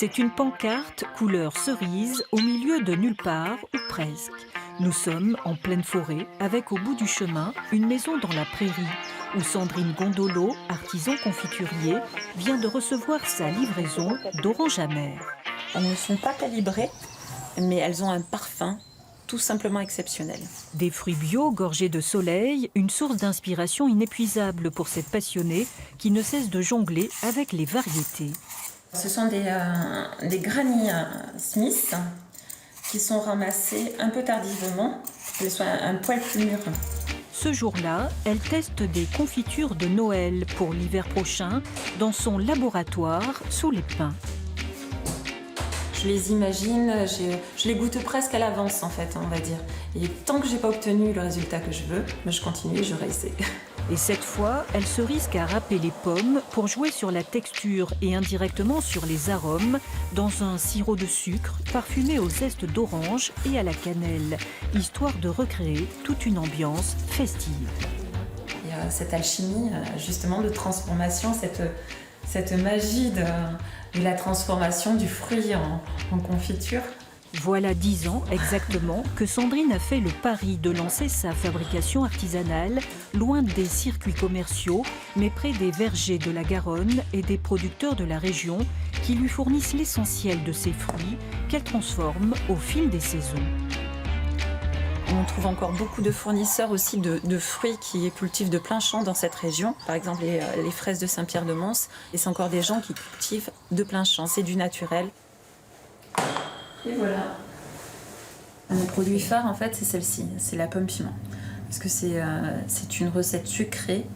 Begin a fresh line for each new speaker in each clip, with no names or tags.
C'est une pancarte couleur cerise au milieu de nulle part ou presque. Nous sommes en pleine forêt avec au bout du chemin une maison dans la prairie où Sandrine Gondolo, artisan confiturier, vient de recevoir sa livraison d'oranges amères.
Elles ne sont pas calibrées, mais elles ont un parfum tout simplement exceptionnel.
Des fruits bio gorgés de soleil, une source d'inspiration inépuisable pour cette passionnée qui ne cesse de jongler avec les variétés.
Ce sont des Granny Smith qui sont ramassés un peu tardivement, qu'elles soient un poil plus mûres.
Ce jour-là, elle teste des confitures de Noël pour l'hiver prochain dans son laboratoire sous les pins.
Je les imagine, je les goûte presque à l'avance en fait, on va dire. Et tant que j'ai pas obtenu le résultat que je veux, je continue et je réessaie.
Et cette fois, elle se risque à râper les pommes pour jouer sur la texture et indirectement sur les arômes dans un sirop de sucre parfumé au zeste d'orange et à la cannelle, histoire de recréer toute une ambiance festive.
Il y a cette alchimie justement de transformation, cette magie de la transformation du fruit en confiture.
Voilà 10 ans exactement que Sandrine a fait le pari de lancer sa fabrication artisanale loin des circuits commerciaux, mais près des vergers de la Garonne et des producteurs de la région qui lui fournissent l'essentiel de ses fruits qu'elle transforme au fil des saisons.
On trouve encore beaucoup de fournisseurs aussi de fruits qui cultivent de plein champ dans cette région. Par exemple, les fraises de Saint-Pierre-de-Mons. Et c'est encore des gens qui cultivent de plein champ. C'est du naturel. Et voilà. Mon produit phare, en fait, c'est celle-ci. C'est la pomme piment. Parce que c'est une recette sucrée,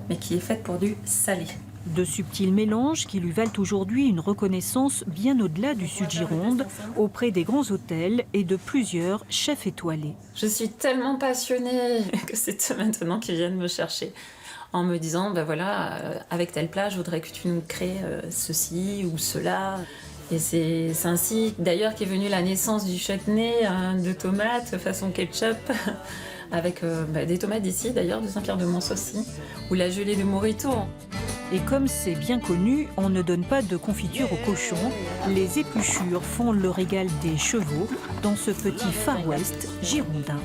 mais qui est faite pour du salé.
De subtils mélanges qui lui valent aujourd'hui une reconnaissance bien au-delà du Sud-Gironde, auprès des grands hôtels et de plusieurs chefs étoilés.
Je suis tellement passionnée que c'est eux maintenant qui viennent me chercher en me disant, ben voilà, avec tel plat, je voudrais que tu nous crées ceci ou cela. Et c'est ainsi d'ailleurs qu'est venue la naissance du chutney de tomates façon ketchup, avec des tomates d'ici d'ailleurs, de Saint-Pierre-de-Mons aussi, ou la gelée de Morito.
Et comme c'est bien connu, on ne donne pas de confiture aux cochons. Les épluchures font le régal des chevaux dans ce petit Far West girondin.